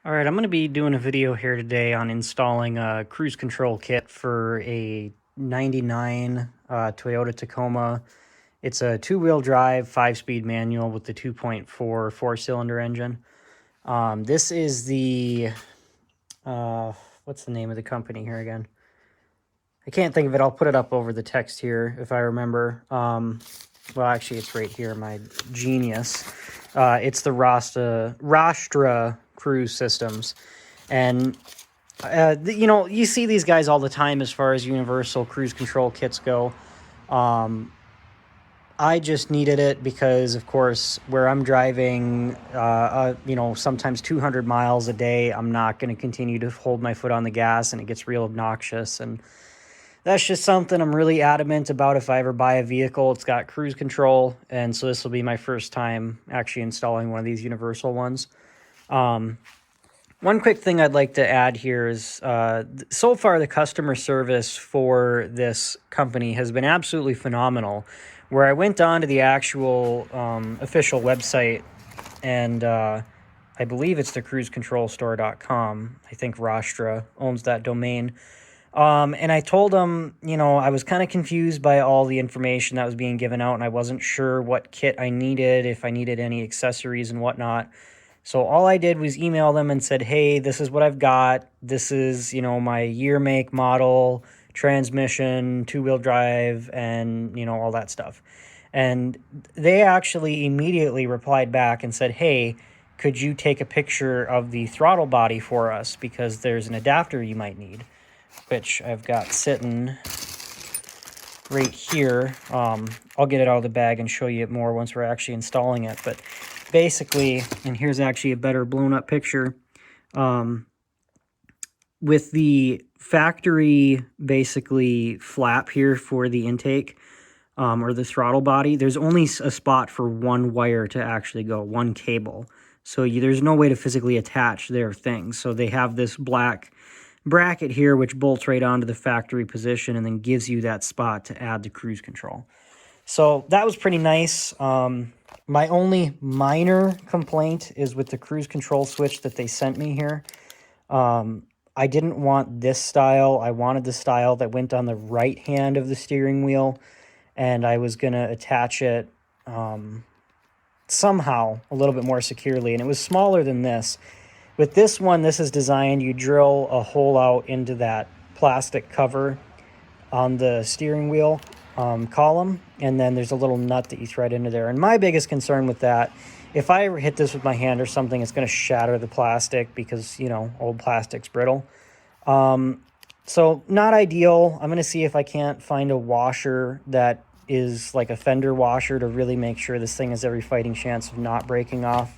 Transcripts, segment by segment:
All right, I'm going to be doing a video here today on installing a cruise control kit for a 99 Toyota Tacoma. It's a two-wheel drive, 5-speed manual with the 2.4 four-cylinder engine. This is the, what's the name of the company here again? I can't think of it. I'll put it up over the text here if I remember. Well, actually, it's right here, my genius. It's the Rostra cruise systems. And, you see these guys all the time as far as universal cruise control kits go. I just needed it because, of course, where I'm driving, sometimes 200 miles a day, I'm not going to continue to hold my foot on the gas, and it gets real obnoxious. And that's just something I'm really adamant about. If I ever buy a vehicle, it's got cruise control, and so this will be my first time actually installing one of these universal ones. One quick thing I'd like to add here is so far the customer service for this company has been absolutely phenomenal. Where I went on to the actual official website, and I believe it's the cruisecontrolstore.com. I think Rostra owns that domain. And I told them, I was kind of confused by all the information that was being given out, and I wasn't sure what kit I needed, if I needed any accessories and whatnot. So all I did was email them and said, hey, this is what I've got. This is, my year, make, model, transmission, two-wheel drive, and, all that stuff. And they actually immediately replied back and said, hey, could you take a picture of the throttle body for us? Because there's an adapter you might need, which I've got sitting right here. I'll get it out of the bag and show you more once we're actually installing it. But basically, and here's actually a better blown up picture, with the factory basically flap here for the intake, or the throttle body, there's only a spot for one wire to actually go, one cable. So there's no way to physically attach their things. So they have this black bracket here which bolts right onto the factory position and then gives you that spot to add the cruise control. So that was pretty nice. My only minor complaint is with the cruise control switch that they sent me here. I didn't want this style. I wanted the style that went on the right hand of the steering wheel, and I was going to attach it somehow a little bit more securely, and it was smaller than this. With this one, this is designed, you drill a hole out into that plastic cover on the steering wheel column, and then there's a little nut that you thread into there. And my biggest concern with that, if I ever hit this with my hand or something, it's going to shatter the plastic because, old plastic's brittle. So not ideal. I'm going to see if I can't find a washer that is like a fender washer to really make sure this thing has every fighting chance of not breaking off.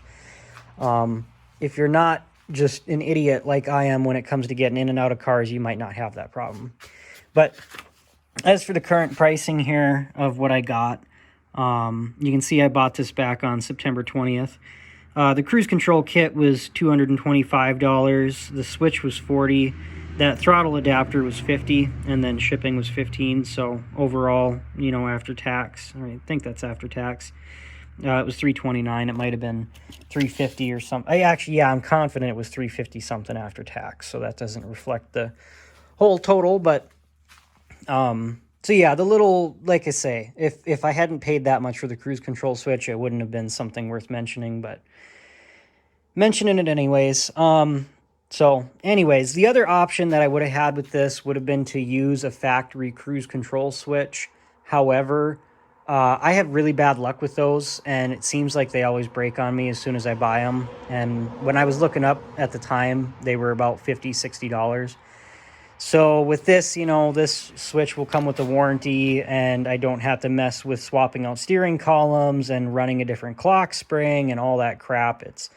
If you're not just an idiot like I am when it comes to getting in and out of cars, you might not have that problem. But as for the current pricing here of what I got, you can see I bought this back on September 20th. The cruise control kit was $225. The switch was $40. That throttle adapter was $50, and then shipping was $15. So overall, after tax, I think that's after tax. It was $329. It might have been $350 or something. I'm confident it was $350 something after tax. So that doesn't reflect the whole total. But so yeah, the little, like I say, if I hadn't paid that much for the cruise control switch, it wouldn't have been something worth mentioning. But mentioning it anyways. So anyways, the other option that I would have had with this would have been to use a factory cruise control switch. However, I have really bad luck with those, and it seems like they always break on me as soon as I buy them. And when I was looking up at the time, they were about $50, $60. So with this, this switch will come with a warranty, and I don't have to mess with swapping out steering columns and running a different clock spring and all that crap. It's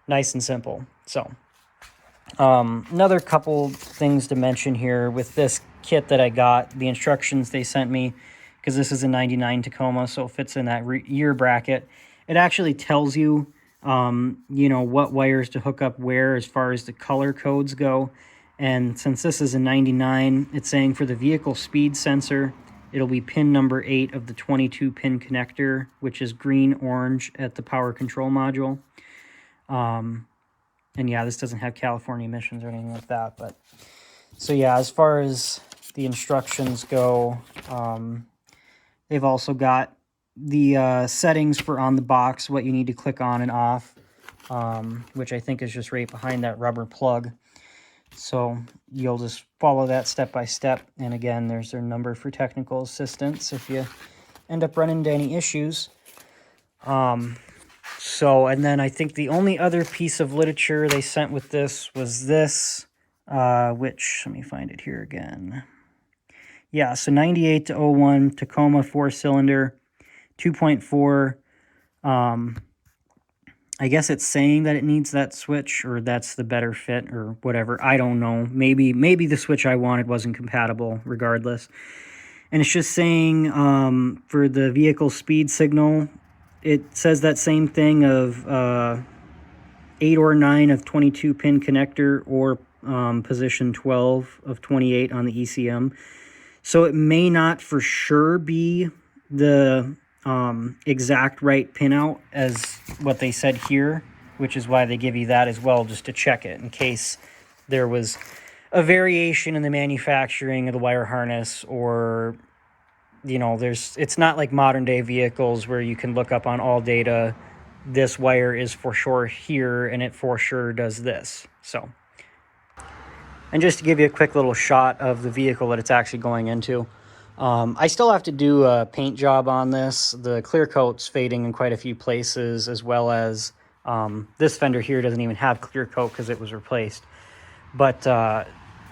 nice and simple. So another couple things to mention here with this kit that I got, the instructions they sent me, because this is a 99 Tacoma, so it fits in that year bracket. It actually tells you, what wires to hook up where as far as the color codes go. And since this is a 99, it's saying for the vehicle speed sensor, it'll be pin number 8 of the 22-pin connector, which is green-orange at the power control module. And yeah, this doesn't have California emissions or anything like that. But so yeah, as far as the instructions go, they've also got the settings for on the box, what you need to click on and off, which I think is just right behind that rubber plug. So you'll just follow that step by step. And again, there's their number for technical assistance if you end up running into any issues. And then I think the only other piece of literature they sent with this was this, which, let me find it here again. Yeah, so 98-01 Tacoma 4-cylinder, 2.4. I guess it's saying that it needs that switch, or that's the better fit, or whatever. I don't know. Maybe the switch I wanted wasn't compatible, regardless. And it's just saying for the vehicle speed signal, it says that same thing of 8 or 9 of 22 pin connector, or position 12 of 28 on the ECM. So it may not for sure be the exact right pinout as what they said here, which is why they give you that as well, just to check it in case there was a variation in the manufacturing of the wire harness, or it's not like modern day vehicles where you can look up on all data, this wire is for sure here and it for sure does this. So, and just to give you a quick little shot of the vehicle that it's actually going into, I still have to do a paint job on this. The clear coat's fading in quite a few places, as well as this fender here doesn't even have clear coat because it was replaced. But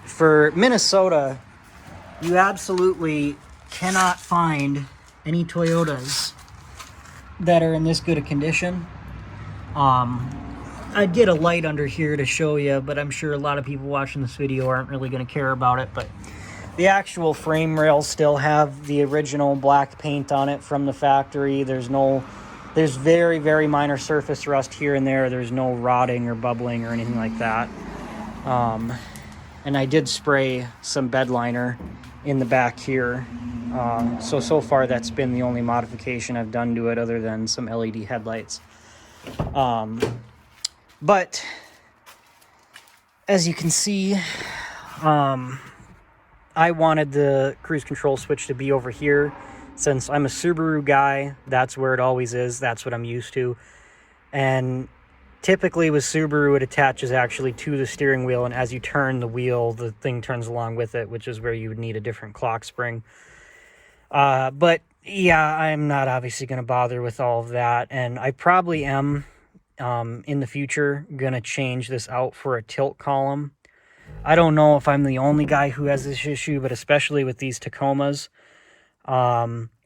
for Minnesota, you absolutely cannot find any Toyotas that are in this good a condition. I'd get a light under here to show you, but I'm sure a lot of people watching this video aren't really going to care about it. But the actual frame rails still have the original black paint on it from the factory. There's very, very minor surface rust here and there. There's no rotting or bubbling or anything like that. And I did spray some bed liner in the back here. So far that's been the only modification I've done to it, other than some LED headlights. But as you can see, I wanted the cruise control switch to be over here. Since I'm a Subaru guy, that's where it always is. That's what I'm used to. And typically with Subaru, it attaches actually to the steering wheel, and as you turn the wheel, the thing turns along with it, which is where you would need a different clock spring. But yeah, I'm not obviously going to bother with all of that, and I probably am in the future going to change this out for a tilt column. I don't know if I'm the only guy who has this issue, but especially with these Tacomas,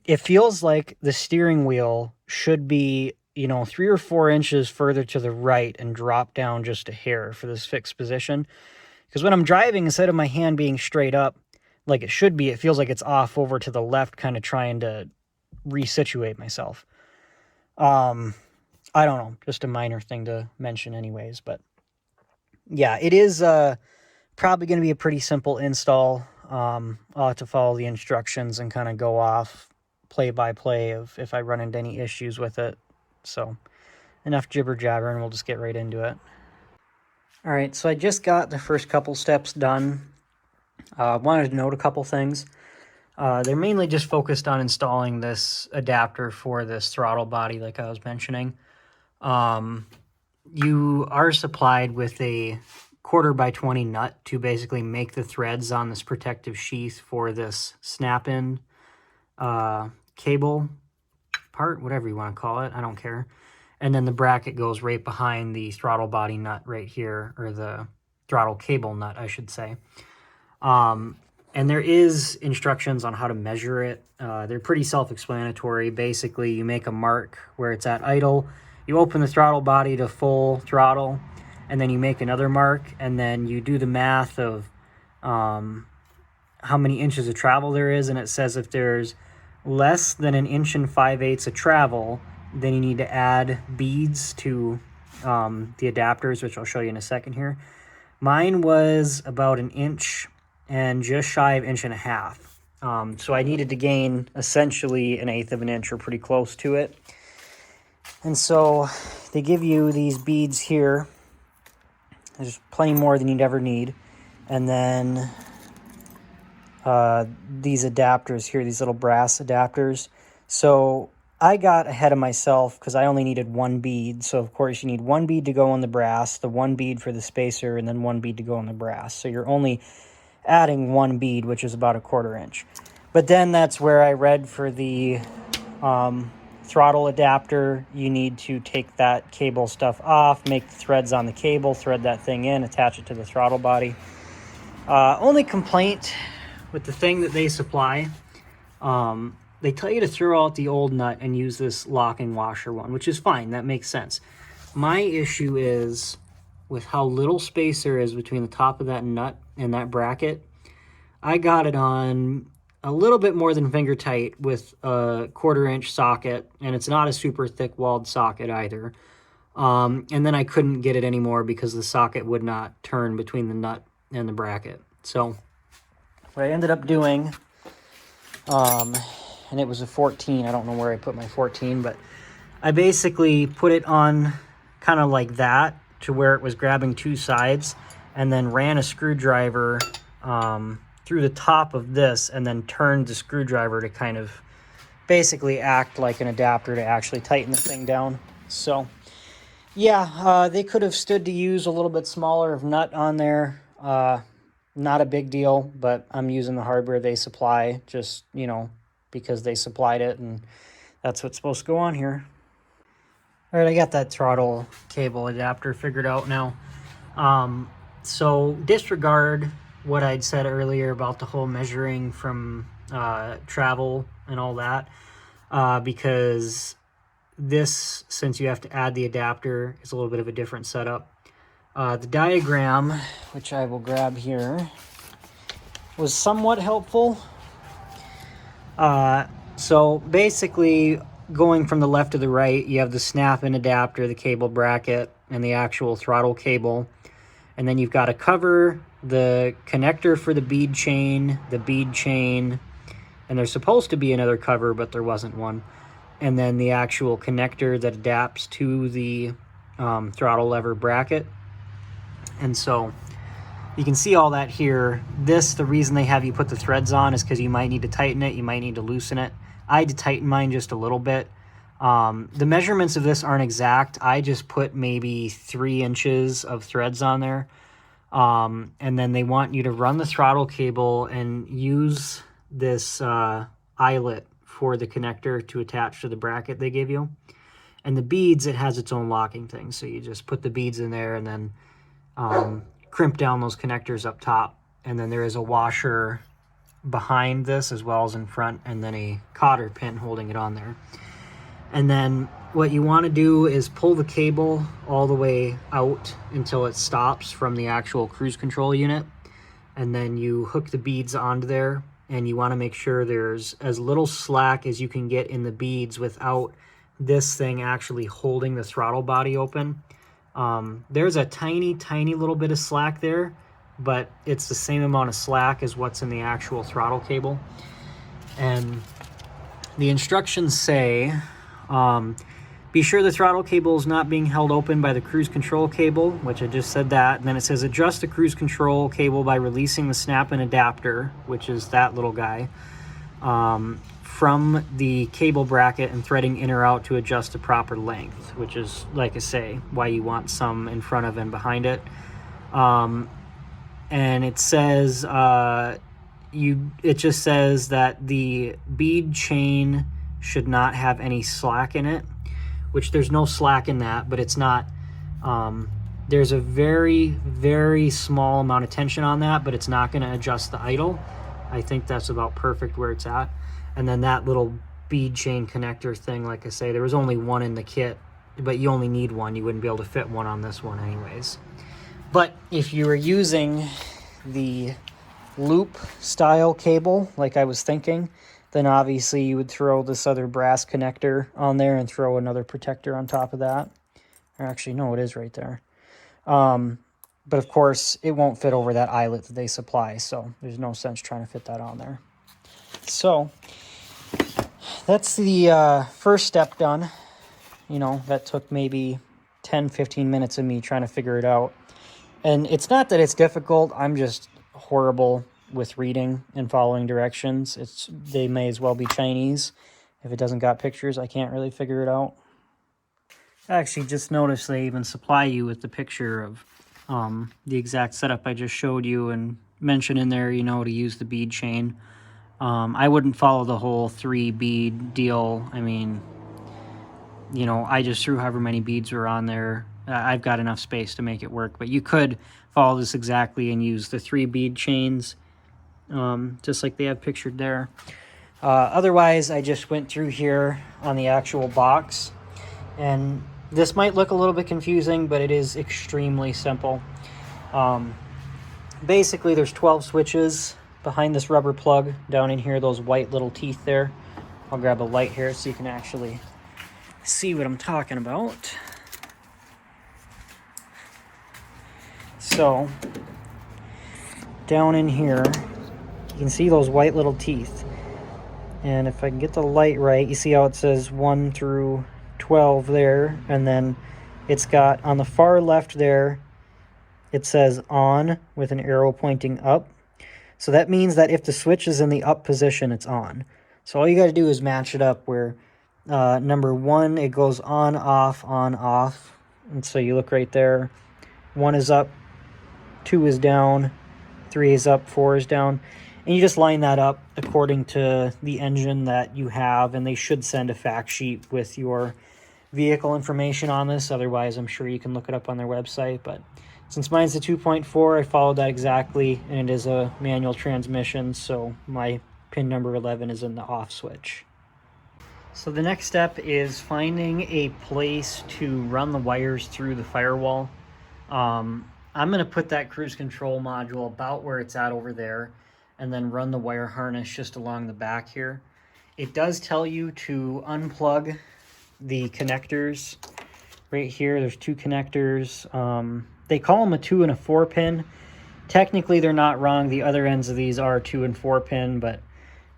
it feels like the steering wheel should be 3 or 4 inches further to the right and drop down just a hair for this fixed position. Because when I'm driving, instead of my hand being straight up like it should be, it feels like it's off over to the left, kind of trying to resituate myself. I don't know, just a minor thing to mention anyways. But yeah, it is probably going to be a pretty simple install. I'll have to follow the instructions and kind of go off play by play of if I run into any issues with it. So enough jibber jabber, and we'll just get right into it. All right, so I just got the first couple steps done. Wanted to note a couple things. They're mainly just focused on installing this adapter for this throttle body, like I was mentioning. You are supplied with a 1/4x20 nut to basically make the threads on this protective sheath for this snap-in cable part, whatever you want to call it, I don't care. And then the bracket goes right behind the throttle body nut right here, or the throttle cable nut, I should say. And there is instructions on how to measure it. They're pretty self-explanatory. Basically, you make a mark where it's at idle, you open the throttle body to full throttle, and then you make another mark, and then you do the math of how many inches of travel there is, and it says if there's less than 1 5/8 inches of travel, then you need to add beads to the adapters, which I'll show you in a second here. Mine was about 1 inch and just shy of 1.5 inches. So I needed to gain essentially 1/8 of an inch, or pretty close to it. And so they give you these beads here, There's plenty more than you'd ever need. And then these adapters here, these little brass adapters. So I got ahead of myself because I only needed one bead. So of course you need one bead to go on the brass, the one bead for the spacer, and then one bead to go on the brass. So you're only adding one bead, which is about 1/4 inch. But then that's where I read for the throttle adapter, you need to take that cable stuff off, make the threads on the cable, thread that thing in, attach it to the throttle body. Only complaint with the thing that they supply, they tell you to throw out the old nut and use this locking washer one, which is fine. That makes sense. My issue is with how little space there is between the top of that nut and that bracket. I got it on a little bit more than finger tight with a 1/4 inch socket, and it's not a super thick walled socket either. And then I couldn't get it anymore because the socket would not turn between the nut and the bracket. So what I ended up doing, and it was a 14, I don't know where I put my 14, but I basically put it on kind of like that to where it was grabbing two sides, and then ran a screwdriver through the top of this, and then turned the screwdriver to kind of basically act like an adapter to actually tighten the thing down. So yeah, they could have stood to use a little bit smaller of nut on there. Not a big deal, but I'm using the hardware they supply just, you know, because they supplied it, and that's what's supposed to go on here. All right, I got that throttle cable adapter figured out now. So disregard what I'd said earlier about the whole measuring from travel and all that, because this, since you have to add the adapter, is a little bit of a different setup. The diagram, which I will grab here, was somewhat helpful. So basically, going from the left to the right, you have the snap-in adapter, the cable bracket, and the actual throttle cable. And then you've got to cover the connector for the bead chain, and there's supposed to be another cover, but there wasn't one. And then the actual connector that adapts to the throttle lever bracket. And so you can see all that here. This, the reason they have you put the threads on is because you might need to tighten it, you might need to loosen it. I had to tighten mine just a little bit. The measurements of this aren't exact. I just put maybe 3 inches of threads on there. And then they want you to run the throttle cable and use this eyelet for the connector to attach to the bracket they give you. And the beads, it has its own locking thing. So you just put the beads in there and then crimp down those connectors up top. And then there is a washer behind this as well as in front, and then a cotter pin holding it on there. And then what you want to do is pull the cable all the way out until it stops from the actual cruise control unit. And then you hook the beads onto there, and you want to make sure there's as little slack as you can get in the beads without this thing actually holding the throttle body open. There's a tiny little bit of slack there, but it's the same amount of slack as what's in the actual throttle cable. And the instructions say, be sure the throttle cable is not being held open by the cruise control cable, which I just said that. And then it says adjust the cruise control cable by releasing the snap-in adapter, which is that little guy, from the cable bracket and threading in or out to adjust the proper length, which is, like I say, why you want some in front of and behind it. And it says, it just says that the bead chain should not have any slack in it, which there's no slack in that, but it's not, there's a very small amount of tension on that, but it's not going to adjust the idle. I think that's about perfect where it's at. And then that little bead chain connector thing, like I say, there was only one in the kit, but you only need one. You wouldn't be able to fit one on this one anyways. But if you were using the loop style cable, like I was thinking, then obviously you would throw this other brass connector on there and throw another protector on top of that. Or actually, no, it is right there. But of course, it won't fit over that eyelet that they supply, so there's no sense trying to fit that on there. So that's the first step done. You know, that took maybe 10-15 minutes of me trying to figure it out. And it's not that it's difficult. I'm just horrible with reading and following directions. They may as well be Chinese. If it doesn't got pictures, I can't really figure it out. I actually just noticed they even supply you with the picture of the exact setup I just showed you, and mention in there, you know, to use the bead chain. I wouldn't follow the whole 3 bead deal. I mean, you know, I just threw however many beads were on there. I've got enough space to make it work, but you could follow this exactly and use the 3 bead chains, just like they have pictured there. Otherwise, I just went through here on the actual box, and this might look a little bit confusing, but it is extremely simple. Basically, there's 12 switches behind this rubber plug down in here, those white little teeth there. I'll grab a light here so you can actually see what I'm talking about. So, down in here, you can see those white little teeth. And if I can get the light right, you see how it says 1 through 12 there, and then it's got on the far left there, it says on with an arrow pointing up. So that means that if the switch is in the up position, it's on. So all you got to do is match it up where number 1, it goes on, off, and so you look right there, 1 is up, 2 is down, 3 is up, 4 is down. And you just line that up according to the engine that you have, and they should send a fact sheet with your vehicle information on this. Otherwise, I'm sure you can look it up on their website. But since mine's a 2.4, I followed that exactly, and it is a manual transmission, so my pin number 11 is in the off switch. So the next step is finding a place to run the wires through the firewall. I'm going to put that cruise control module about where it's at over there, and then run the wire harness just along the back here. It does tell you to unplug the connectors right here. There's 2 connectors. They call them a 2 and a 4 pin. Technically, they're not wrong. The other ends of these are 2 and 4 pin, but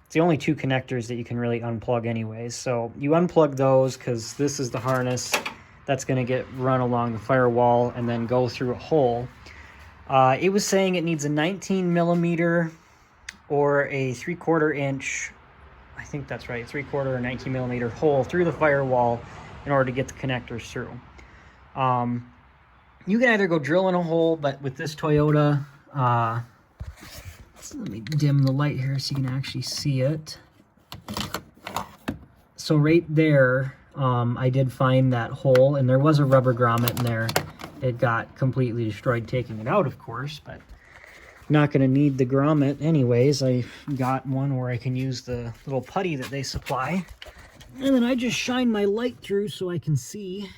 it's the only 2 connectors that you can really unplug anyways. So you unplug those because this is the harness that's going to get run along the firewall and then go through a hole. It was saying it needs a 19 millimeter or a 3/4 inch, I think that's right, 3/4 or 19 millimeter hole through the firewall in order to get the connectors through. You can either go drill in a hole, but with this Toyota, let me dim the light here so you can actually see it. So right there, I did find that hole, and there was a rubber grommet in there. It got completely destroyed taking it out, of course, but not going to need the grommet anyways. I got one where I can use the little putty that they supply. And then I just shine my light through so I can see.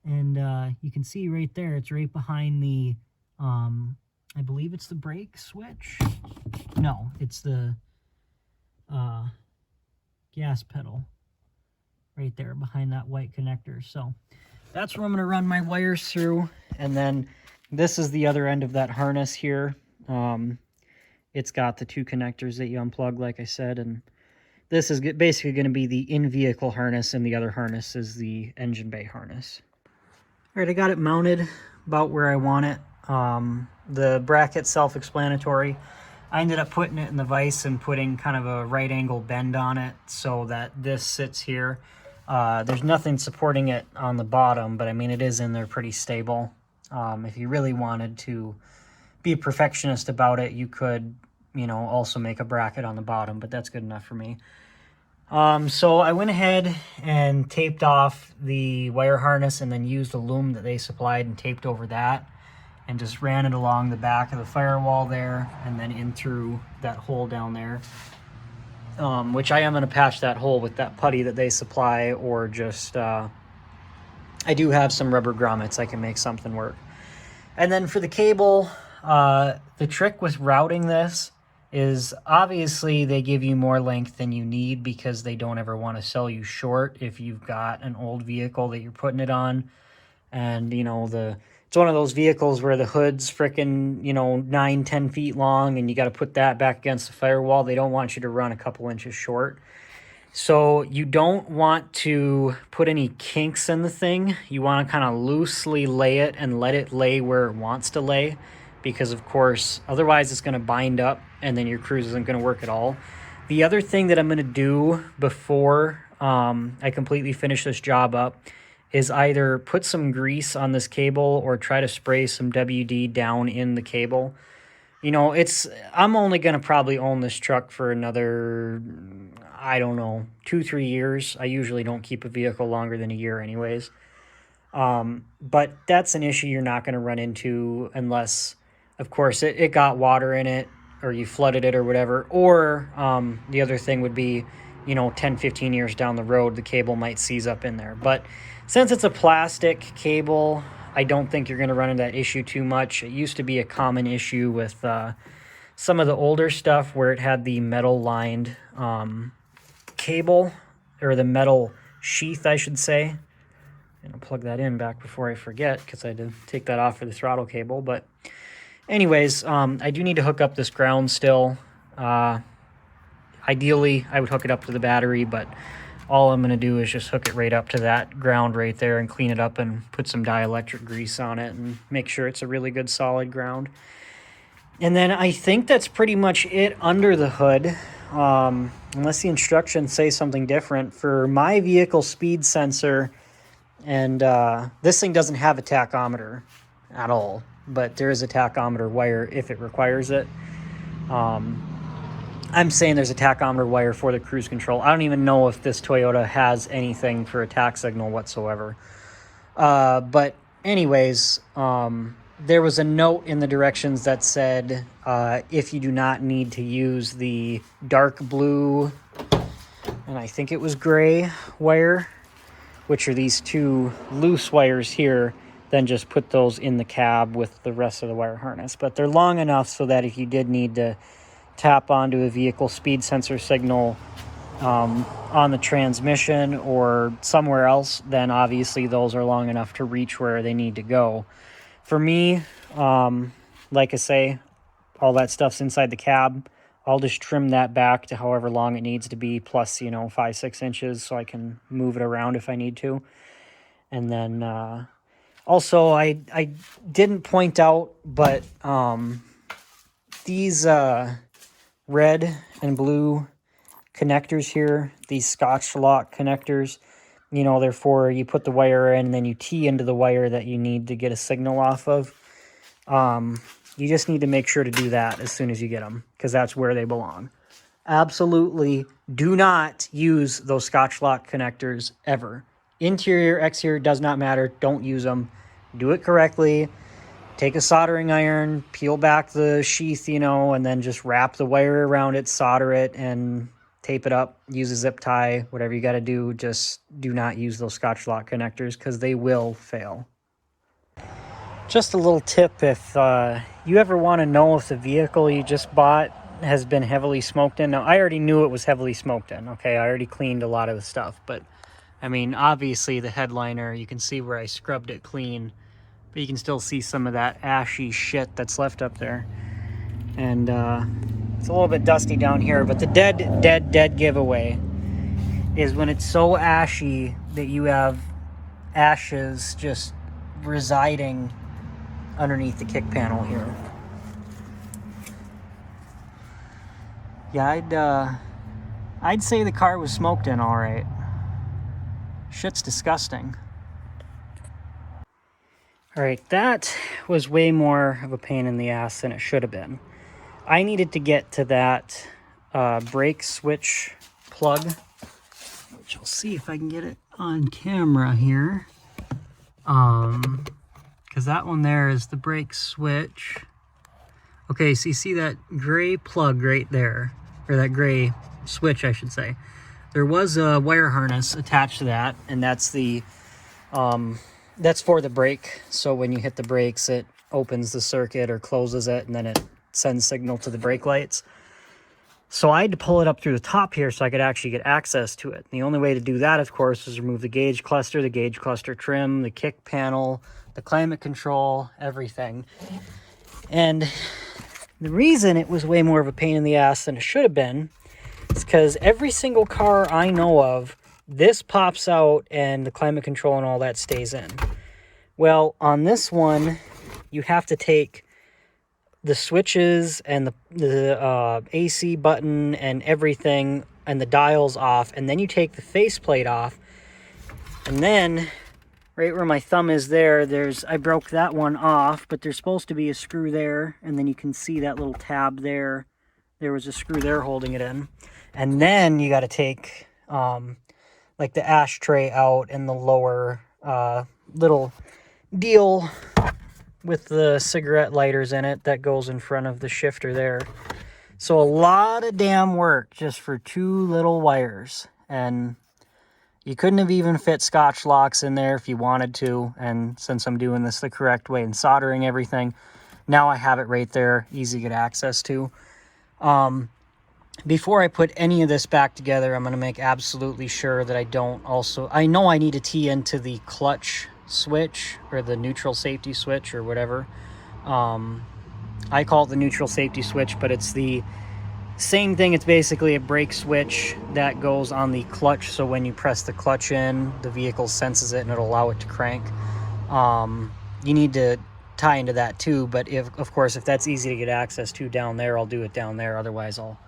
And you can see right there, it's right behind the, I believe it's the brake switch. No, it's the gas pedal right there behind that white connector. So that's where I'm going to run my wires through. And then this is the other end of that harness here. It's got the 2 connectors that you unplug, like I said, and this is basically going to be the in-vehicle harness, and the other harness is the engine bay harness. All right, I got it mounted about where I want it. The bracket's self-explanatory. I ended up putting it in the vise and putting kind of a right angle bend on it so that this sits here. There's nothing supporting it on the bottom, but I mean, it is in there pretty stable. If you really wanted to be a perfectionist about it, you could, you know, also make a bracket on the bottom, but that's good enough for me. So I went ahead and taped off the wire harness and then used the loom that they supplied and taped over that and just ran it along the back of the firewall there and then in through that hole down there, which I am going to patch that hole with that putty that they supply, or just, I do have some rubber grommets. I can make something work. And then for the cable, the trick with routing this is obviously they give you more length than you need because they don't ever want to sell you short if you've got an old vehicle that you're putting it on. And, you know, it's one of those vehicles where the hood's freaking, you know, 9-10 feet long and you got to put that back against the firewall. They don't want you to run a couple inches short. So you don't want to put any kinks in the thing. You want to kind of loosely lay it and let it lay where it wants to lay, because of course, otherwise it's going to bind up and then your cruise isn't going to work at all. The other thing that I'm going to do before I completely finish this job up is either put some grease on this cable or try to spray some WD down in the cable. You know, I'm only going to probably own this truck for another, I don't know, 2-3 years. I usually don't keep a vehicle longer than a year anyways. But that's an issue you're not going to run into unless, of course, it got water in it or you flooded it or whatever. Or the other thing would be, you know, 10-15 years down the road, the cable might seize up in there. But since it's a plastic cable, I don't think you're going to run into that issue too much. It used to be a common issue with some of the older stuff where it had the metal-lined cable, or the metal sheath, I should say. And I'll plug that in back before I forget, because I had to take that off for the throttle cable. But anyways, I do need to hook up this ground still. Ideally, I would hook it up to the battery, but all I'm going to do is just hook it right up to that ground right there and clean it up and put some dielectric grease on it and make sure it's a really good solid ground. And then I think that's pretty much it under the hood, unless the instructions say something different. For my vehicle speed sensor, and this thing doesn't have a tachometer at all, but there is a tachometer wire if it requires it. I'm saying there's a tachometer wire for the cruise control. I don't even know if this Toyota has anything for a tach signal whatsoever. But anyways, there was a note in the directions that said if you do not need to use the dark blue, and I think it was gray wire, which are these two loose wires here, then just put those in the cab with the rest of the wire harness. But they're long enough so that if you did need to tap onto a vehicle speed sensor signal on the transmission or somewhere else, then obviously those are long enough to reach where they need to go. For me, like I say, all that stuff's inside the cab. I'll just trim that back to however long it needs to be, plus, 5-6 inches, so I can move it around if I need to. And then also I didn't point out, but these red and blue connectors here, these Scotch lock connectors, they're for, you put the wire in and then you tee into the wire that you need to get a signal off of. You just need to make sure to do that as soon as you get them, because that's where they belong. Absolutely do not use those Scotch lock connectors ever. Interior, exterior, does not matter. Don't use them. Do it correctly. Take a soldering iron, peel back the sheath, and then just wrap the wire around it, solder it, and tape it up. Use a zip tie, whatever you got to do. Just do not use those Scotch lock connectors because they will fail. Just a little tip, if you ever want to know if the vehicle you just bought has been heavily smoked in. Now, I already knew it was heavily smoked in, okay? I already cleaned a lot of the stuff, but, I mean, obviously the headliner, you can see where I scrubbed it clean. But you can still see some of that ashy shit that's left up there. And it's a little bit dusty down here, but the dead giveaway is when it's so ashy that you have ashes just residing underneath the kick panel here. Yeah, I'd say the car was smoked in all right. Shit's disgusting. All right, that was way more of a pain in the ass than it should have been. I needed to get to that brake switch plug, which I'll see if I can get it on camera here. Because that one there is the brake switch. Okay, so you see that gray plug right there, or that gray switch, I should say. There was a wire harness attached to that, and that's the that's for the brake. So when you hit the brakes, it opens the circuit or closes it, and then it sends signal to the brake lights. So I had to pull it up through the top here so I could actually get access to it. The only way to do that, of course, is remove the gauge cluster trim, the kick panel, the climate control, everything. And the reason it was way more of a pain in the ass than it should have been because every single car I know of, this pops out and the climate control and all that stays in. Well, on this one, you have to take the switches and the AC button and everything and the dials off, and then you take the faceplate off, and then right where my thumb is I broke that one off, but there's supposed to be a screw there, and then you can see that little tab there. There was a screw there holding it in. And then you got to take like the ashtray out and the lower little deal with the cigarette lighters in it that goes in front of the shifter there. So a lot of damn work just for 2 little wires. And you couldn't have even fit Scotch locks in there if you wanted to. And since I'm doing this the correct way and soldering everything, now I have it right there, easy to get access to. Before I put any of this back together, I'm going to make absolutely sure that I know I need to tee into the clutch switch or the neutral safety switch or whatever. I call it the neutral safety switch, but it's the same thing. It's basically a brake switch that goes on the clutch. So when you press the clutch in, the vehicle senses it and it'll allow it to crank. You need to tie into that too, but of course, if that's easy to get access to down there, I'll do it down there. Otherwise, I'll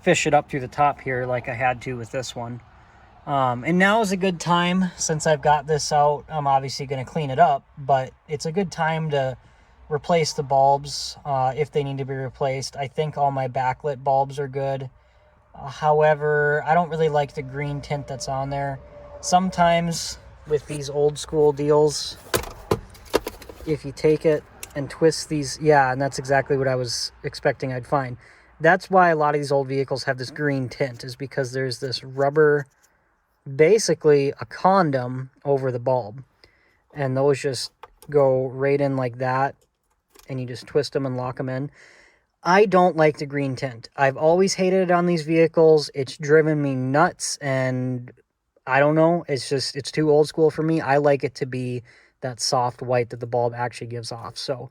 fish it up through the top here like I had to with this one. And now is a good time, since I've got this out. I'm obviously going to clean it up, but it's a good time to replace the bulbs if they need to be replaced. I think all my backlit bulbs are good. However, I don't really like the green tint that's on there. Sometimes with these old school deals, if you take it and twist these, yeah, and that's exactly what I was expecting I'd find. That's why a lot of these old vehicles have this green tint, is because there's this rubber, basically a condom over the bulb. And those just go right in like that, and you just twist them and lock them in. I don't like the green tint. I've always hated it on these vehicles. It's driven me nuts, and I don't know. It's too old school for me. I like it to be that soft white that the bulb actually gives off. So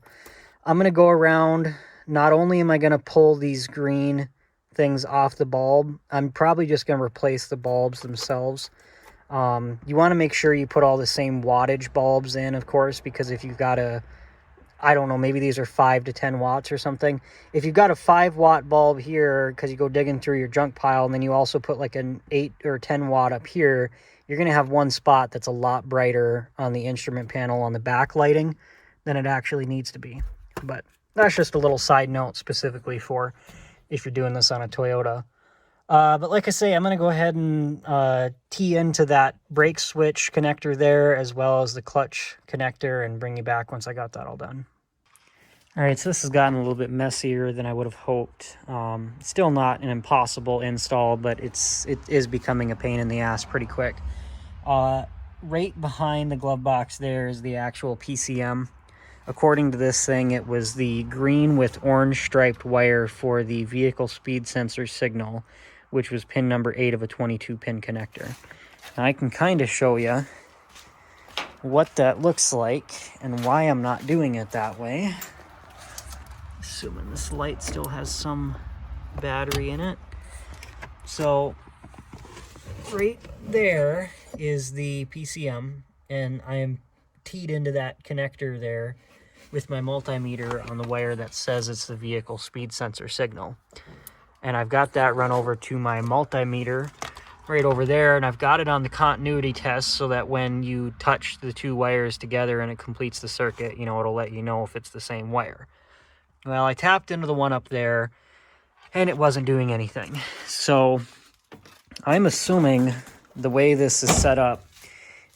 I'm going to go around. Not only am I going to pull these green things off the bulb, I'm probably just going to replace the bulbs themselves. You want to make sure you put all the same wattage bulbs in, of course, because if you've got I don't know, maybe these are 5 to 10 watts or something. If you've got a 5-watt bulb here, because you go digging through your junk pile, and then you also put like an 8 or 10 watt up here, you're going to have one spot that's a lot brighter on the instrument panel on the back lighting than it actually needs to be. But that's just a little side note specifically for if you're doing this on a Toyota. But like I say, I'm going to go ahead and tee into that brake switch connector there, as well as the clutch connector, and bring you back once I got that all done. All right, so this has gotten a little bit messier than I would have hoped. Still not an impossible install, but it is becoming a pain in the ass pretty quick. Right behind the glove box there is the actual PCM. According to this thing, it was the green with orange striped wire for the vehicle speed sensor signal, which was pin number 8 of a 22-pin connector. Now, I can kind of show you what that looks like and why I'm not doing it that way. Assuming this light still has some battery in it. So right there is the PCM, and I am teed into that connector there with my multimeter on the wire that says it's the vehicle speed sensor signal. And I've got that run over to my multimeter right over there, and I've got it on the continuity test so that when you touch the 2 wires together and it completes the circuit, it'll let you know if it's the same wire. Well, I tapped into the one up there, and it wasn't doing anything. So I'm assuming the way this is set up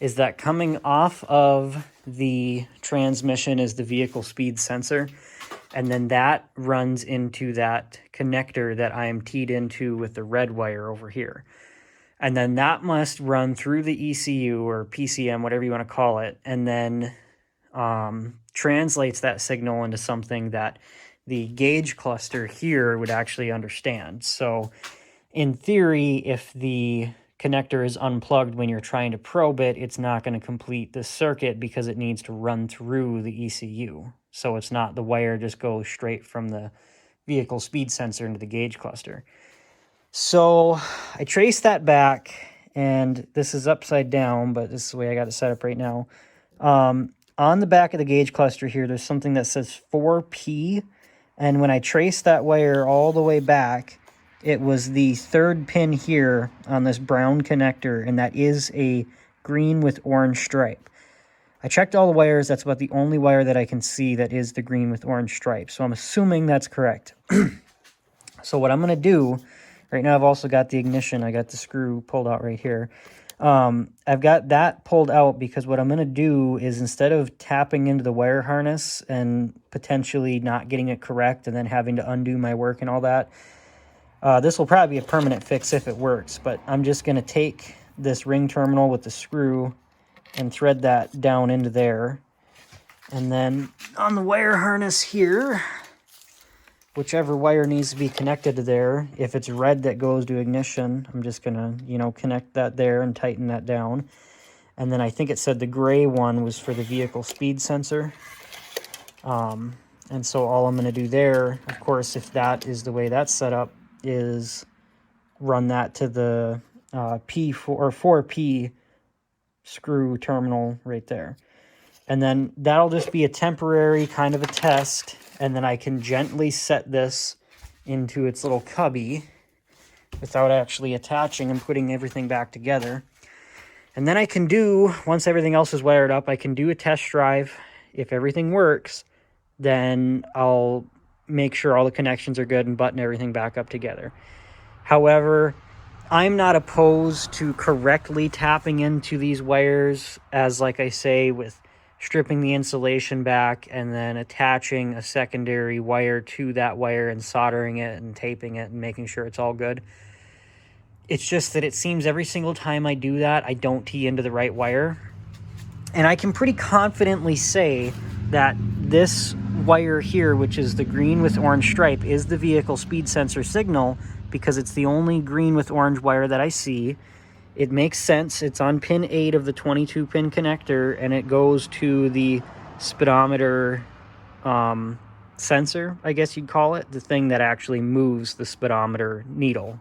is that coming off of the transmission is the vehicle speed sensor, and then that runs into that connector that I am teed into with the red wire over here. And then that must run through the ECU or PCM, whatever you want to call it, and then translates that signal into something that the gauge cluster here would actually understand. So in theory, if the connector is unplugged when you're trying to probe it, it's not going to complete the circuit because it needs to run through the ECU. So it's not the wire just goes straight from the vehicle speed sensor into the gauge cluster. So I traced that back, and this is upside down, but this is the way I got it set up right now. On the back of the gauge cluster here, there's something that says 4P, and when I traced that wire all the way back, it was the third pin here on this brown connector, and that is a green with orange stripe. I checked all the wires. That's about the only wire that I can see that is the green with orange stripe, so I'm assuming that's correct. So what I'm going to do, right now I've also got the ignition. I got the screw pulled out right here. I've got that pulled out because what I'm going to do is, instead of tapping into the wire harness and potentially not getting it correct and then having to undo my work and all that, this will probably be a permanent fix if it works, but I'm just going to take this ring terminal with the screw and thread that down into there. And then on the wire harness here, whichever wire needs to be connected to there, if it's red that goes to ignition, I'm just gonna, connect that there and tighten that down. And then I think it said the gray one was for the vehicle speed sensor. And so all I'm gonna do there, of course, if that is the way that's set up, is run that to the P4 or 4P screw terminal right there. And then that'll just be a temporary kind of a test. And then I can gently set this into its little cubby without actually attaching and putting everything back together. And then I can do, once everything else is wired up, I can do a test drive. If everything works, then I'll make sure all the connections are good and button everything back up together. However, I'm not opposed to correctly tapping into these wires, as like I say, with stripping the insulation back and then attaching a secondary wire to that wire and soldering it and taping it and making sure it's all good. It's just that it seems every single time I do that, I don't tee into the right wire. And I can pretty confidently say that this wire here, which is the green with orange stripe, is the vehicle speed sensor signal, because it's the only green with orange wire that I see. It makes sense. It's on pin 8 of the 22-pin connector, and it goes to the speedometer sensor, I guess you'd call it, the thing that actually moves the speedometer needle.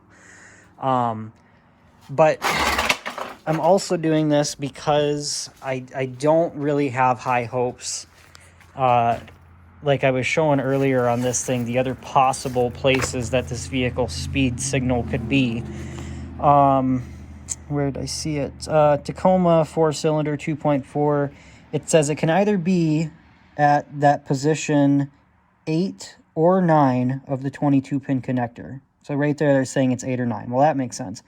But I'm also doing this because I don't really have high hopes. Like I was showing earlier on this thing, the other possible places that this vehicle speed signal could be. Where did I see it? Tacoma 4-cylinder 2.4. It says it can either be at that position 8 or 9 of the 22-pin connector. So right there, they're saying it's 8 or 9. Well, that makes sense.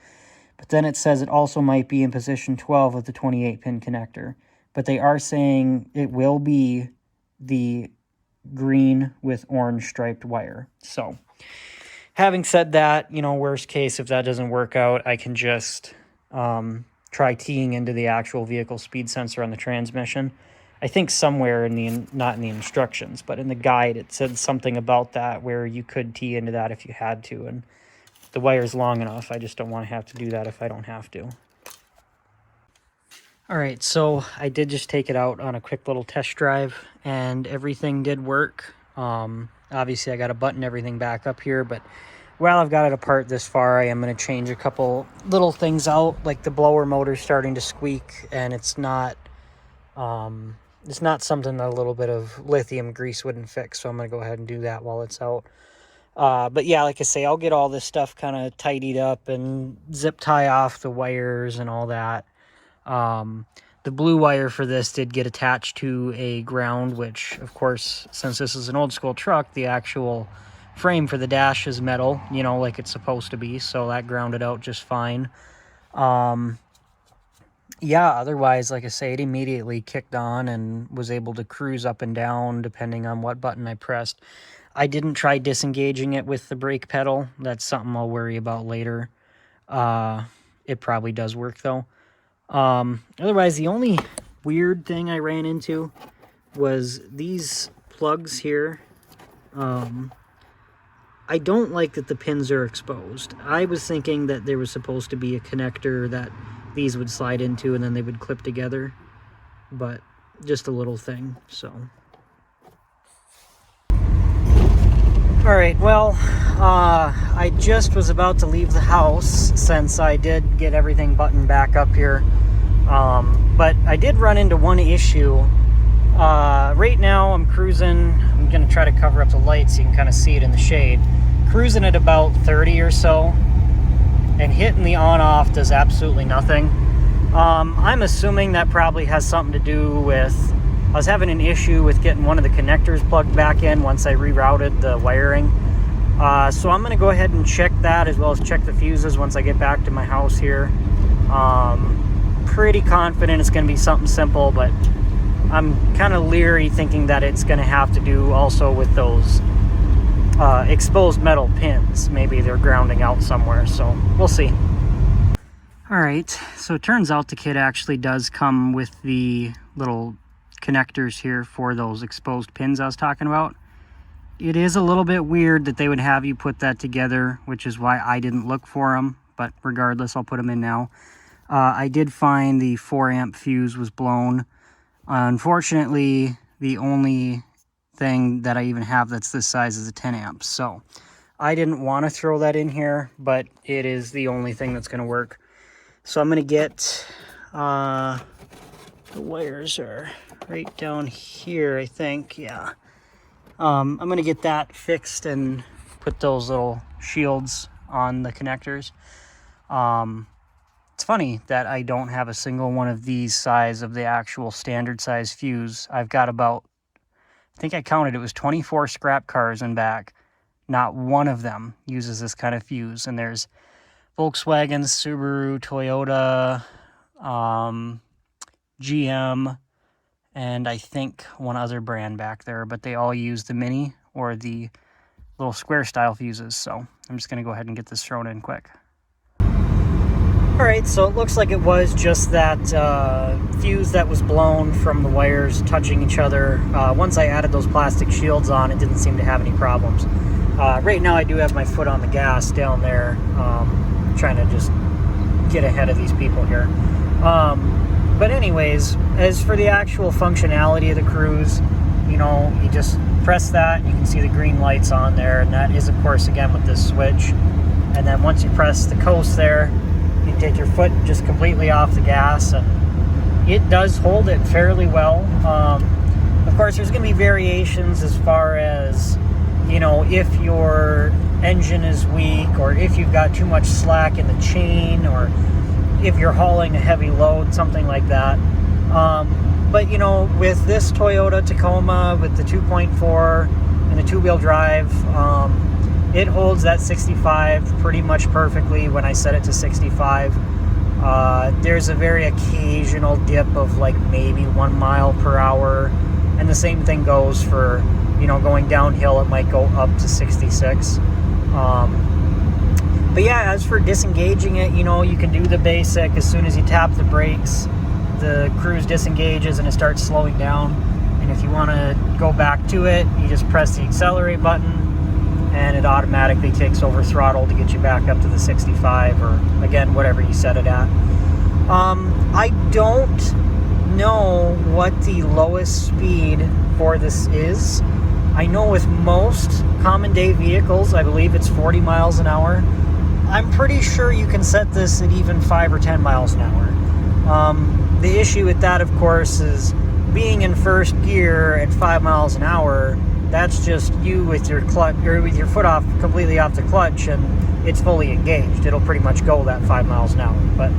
But then it says it also might be in position 12 of the 28-pin connector. But they are saying it will be the green with orange striped wire. So having said that, worst case, if that doesn't work out, I can just try teeing into the actual vehicle speed sensor on the transmission. I think somewhere not in the instructions, but in the guide, it said something about that, where you could tee into that if you had to, and the wire's long enough. I just don't want to have to do that if I don't have to. All right, so I did just take it out on a quick little test drive, and everything did work. Obviously, I got to button everything back up here, but while I've got it apart this far, I am going to change a couple little things out, like the blower motor's starting to squeak, and it's not something that a little bit of lithium grease wouldn't fix, so I'm going to go ahead and do that while it's out. But yeah, like I say, I'll get all this stuff kind of tidied up and zip tie off the wires and all that. The blue wire for this did get attached to a ground, which, of course, since this is an old school truck, the actual frame for the dash is metal, like it's supposed to be, so that grounded out just fine. Yeah, otherwise, like I say, it immediately kicked on and was able to cruise up and down depending on what button I pressed. I didn't try disengaging it with the brake pedal. That's something I'll worry about later. It probably does work, though. Otherwise, the only weird thing I ran into was these plugs here. I don't like that the pins are exposed. I was thinking that there was supposed to be a connector that these would slide into and then they would clip together, but just a little thing, so. All right, well, I just was about to leave the house since I did get everything buttoned back up here. But I did run into one issue. Right now I'm cruising, I'm going to try to cover up the light so you can kind of see it in the shade. Cruising at about 30 or so, and hitting the on-off does absolutely nothing. I'm assuming that probably has something to do with, I was having an issue with getting one of the connectors plugged back in once I rerouted the wiring. So I'm going to go ahead and check that, as well as check the fuses once I get back to my house here. Pretty confident it's going to be something simple, but I'm kind of leery thinking that it's going to have to do also with those exposed metal pins. Maybe they're grounding out somewhere, so we'll see. Alright, so it turns out the kit actually does come with the little connectors here for those exposed pins I was talking about. It is a little bit weird that they would have you put that together, which is why I didn't look for them, but regardless, I'll put them in now. I did find the 4 amp fuse was blown. Unfortunately, the only thing that I even have that's this size is a 10 amp, so I didn't want to throw that in here, but it is the only thing that's going to work. So I'm going to get, the wires are right down here, I think, yeah. I'm going to get that fixed and put those little shields on the connectors. It's funny that I don't have a single one of these size of the actual standard size fuse. I've got about, I think I counted, it was 24 scrap cars in back. Not one of them uses this kind of fuse. And there's Volkswagen, Subaru, Toyota, GM, and I think one other brand back there, but they all use the mini or the little square style fuses. So I'm just going to go ahead and get this thrown in quick. Alright, so it looks like it was just that fuse that was blown from the wires touching each other. Once I added those plastic shields on, it didn't seem to have any problems. Right now I do have my foot on the gas down there, trying to just get ahead of these people here. But anyways, as for the actual functionality of the cruise, you know, you just press that, you can see the green lights on there, and that is, of course, again with this switch. And then once you press the coast there, you take your foot just completely off the gas, and it does hold it fairly well. Of course, there's going to be variations as far as, you know, if your engine is weak, or if you've got too much slack in the chain, or if you're hauling a heavy load, something like that. But, you know, with this Toyota Tacoma, with the 2.4 and the two-wheel drive, it holds that 65 pretty much perfectly when I set it to 65. There's a very occasional dip of like maybe 1 mile per hour. And the same thing goes for, you know, going downhill, it might go up to 66. But yeah, as for disengaging it, you know, you can do the basic. As soon as you tap the brakes, the cruise disengages and it starts slowing down. And if you want to go back to it, you just press the accelerate button, and it automatically takes over throttle to get you back up to the 65, or again, whatever you set it at. I don't know what the lowest speed for this is. I know with most common day vehicles, I believe it's 40 miles an hour. I'm pretty sure you can set this at even 5 or 10 miles an hour. The issue with that, of course, is being in first gear at 5 miles an hour. That's just you with your clutch, or with your foot off, completely off the clutch, and it's fully engaged. It'll pretty much go that 5 miles an hour. But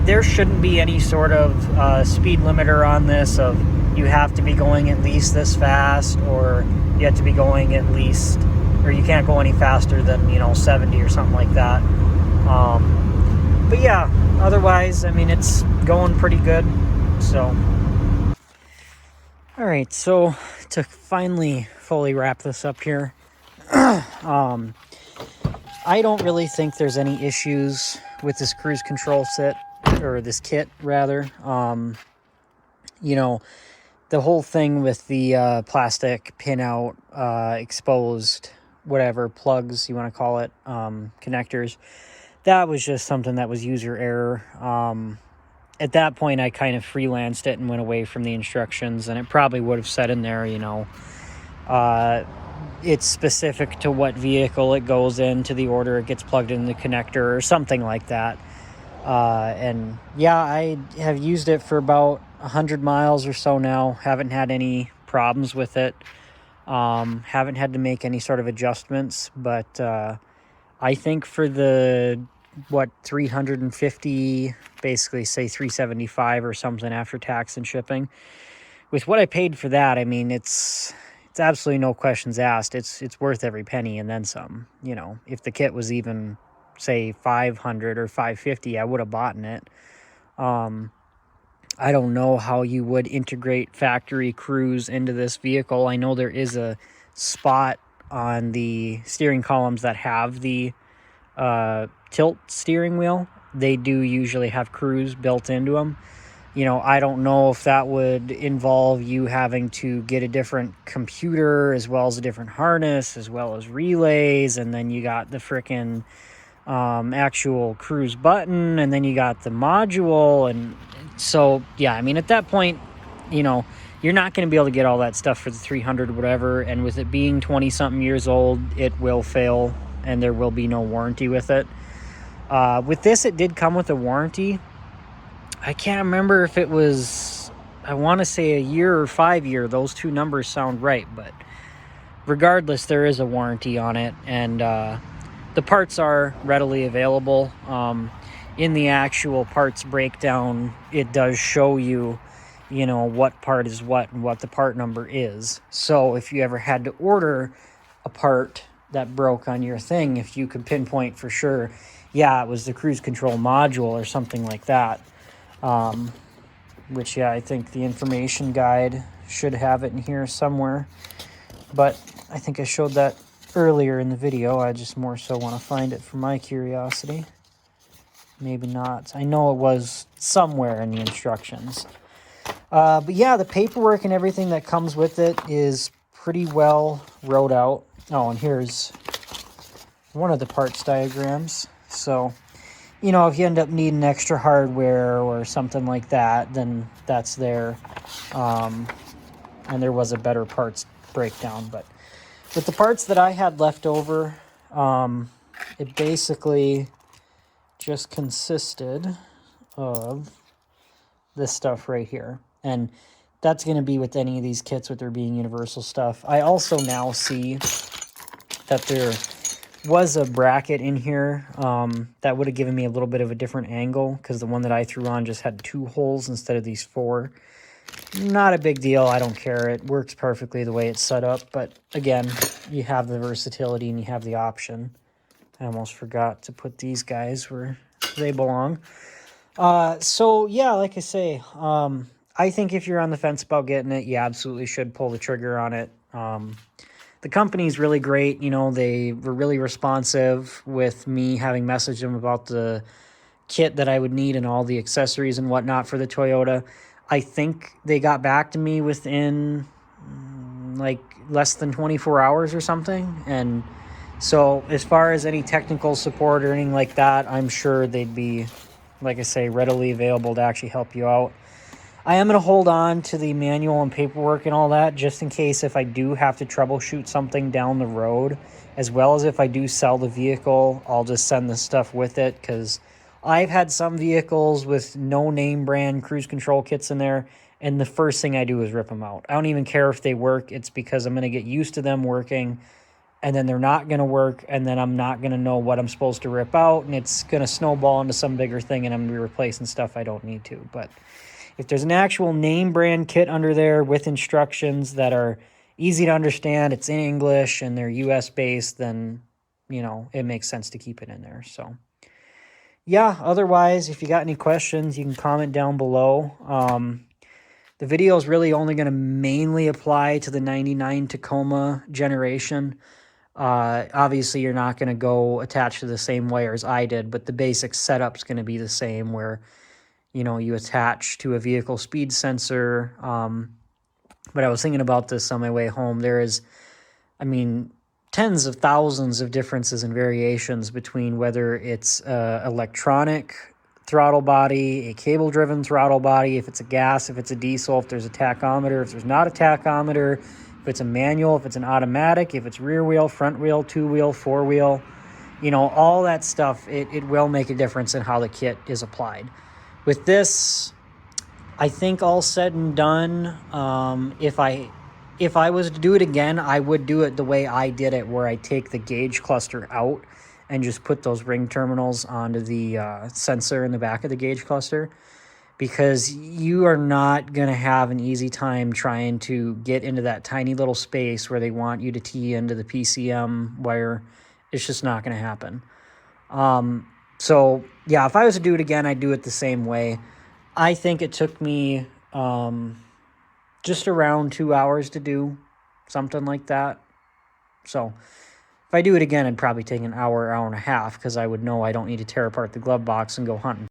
there shouldn't be any sort of speed limiter on this of you have to be going at least this fast, or you have to be going at least, or you can't go any faster than, you know, 70 or something like that. But yeah, otherwise, I mean, it's going pretty good. So, all right, so to finally fully wrap this up here, I don't really think there's any issues with this cruise control set, or this kit rather. You know, the whole thing with the plastic pin out, exposed, whatever, plugs you want to call it, connectors, that was just something that was user error. At that point, I kind of freelanced it and went away from the instructions, and it probably would have said in there, you know, it's specific to what vehicle it goes in, to the order it gets plugged in the connector or something like that. And yeah, I have used it for about 100 miles or so now. Haven't had any problems with it. Haven't had to make any sort of adjustments, but I think for the 350, basically say 375 or something after tax and shipping, with what I paid for that, I mean, it's absolutely no questions asked. It's worth every penny and then some. You know, if the kit was even say 500 or 550, I would have bought it. I don't know how you would integrate factory cruise into this vehicle. I know there is a spot on the steering columns that have the tilt steering wheel. They do usually have cruise built into them. You know, I don't know if that would involve you having to get a different computer as well as a different harness as well as relays, and then you got the frickin' actual cruise button, and then you got the module. And so yeah, I mean, at that point, you know, you're not going to be able to get all that stuff for the 300 or whatever, and with it being 20 something years old, it will fail and there will be no warranty with it. With this, it did come with a warranty. I can't remember if it was, I want to say a year or 5 year. Those two numbers sound right, but regardless, there is a warranty on it, and the parts are readily available. In the actual parts breakdown, it does show you, you know, what part is what and what the part number is. So if you ever had to order a part that broke on your thing, if you could pinpoint for sure, yeah, it was the cruise control module or something like that. Which, yeah, I think the information guide should have it in here somewhere. But I think I showed that earlier in the video. I just more so want to find it for my curiosity. Maybe not. I know it was somewhere in the instructions. But yeah, the paperwork and everything that comes with it is pretty well wrote out. Oh, and here's one of the parts diagrams. So, you know, if you end up needing extra hardware or something like that, then that's there. And there was a better parts breakdown. But with the parts that I had left over, it basically just consisted of this stuff right here. And that's going to be with any of these kits with there being universal stuff. I also now see that there was a bracket in here that would have given me a little bit of a different angle, because the one that I threw on just had 2 holes instead of these 4. Not a big deal. I don't care. It works perfectly the way it's set up. But again, you have the versatility and you have the option. I almost forgot to put these guys where they belong. So yeah, like I say, I think if you're on the fence about getting it, you absolutely should pull the trigger on it. The company's really great. You know, they were really responsive with me having messaged them about the kit that I would need and all the accessories and whatnot for the Toyota. I think they got back to me within like less than 24 hours or something. And so as far as any technical support or anything like that, I'm sure they'd be, like I say, readily available to actually help you out. I am going to hold on to the manual and paperwork and all that just in case if I do have to troubleshoot something down the road, as well as if I do sell the vehicle, I'll just send the stuff with it, because I've had some vehicles with no name brand cruise control kits in there, and the first thing I do is rip them out. I don't even care if they work. It's because I'm going to get used to them working, and then they're not going to work, and then I'm not going to know what I'm supposed to rip out, and it's going to snowball into some bigger thing, and I'm going to be replacing stuff I don't need to. But if there's an actual name brand kit under there with instructions that are easy to understand, it's in English, and they're US based, then, you know, it makes sense to keep it in there. So yeah, otherwise, if you got any questions, you can comment down below. The video is really only going to mainly apply to the 99 Tacoma generation. Obviously, you're not going to go attach to the same wires I did, but the basic setup's going to be the same, where, you know, you attach to a vehicle speed sensor. But I was thinking about this on my way home. There is, I mean, tens of thousands of differences and variations between whether it's electronic throttle body, a cable-driven throttle body, if it's a gas, if it's a diesel, if there's a tachometer, if there's not a tachometer, if it's a manual, if it's an automatic, if it's rear wheel, front wheel, two wheel, four wheel, you know, all that stuff, it will make a difference in how the kit is applied. With this, I think all said and done, if I was to do it again, I would do it the way I did it, where I take the gauge cluster out and just put those ring terminals onto the sensor in the back of the gauge cluster, because you are not going to have an easy time trying to get into that tiny little space where they want you to tee into the PCM wire. It's just not going to happen. So yeah, if I was to do it again, I'd do it the same way. I think it took me just around 2 hours to do, something like that. So if I do it again, I'd probably take an hour, hour and a half, because I would know I don't need to tear apart the glove box and go hunting.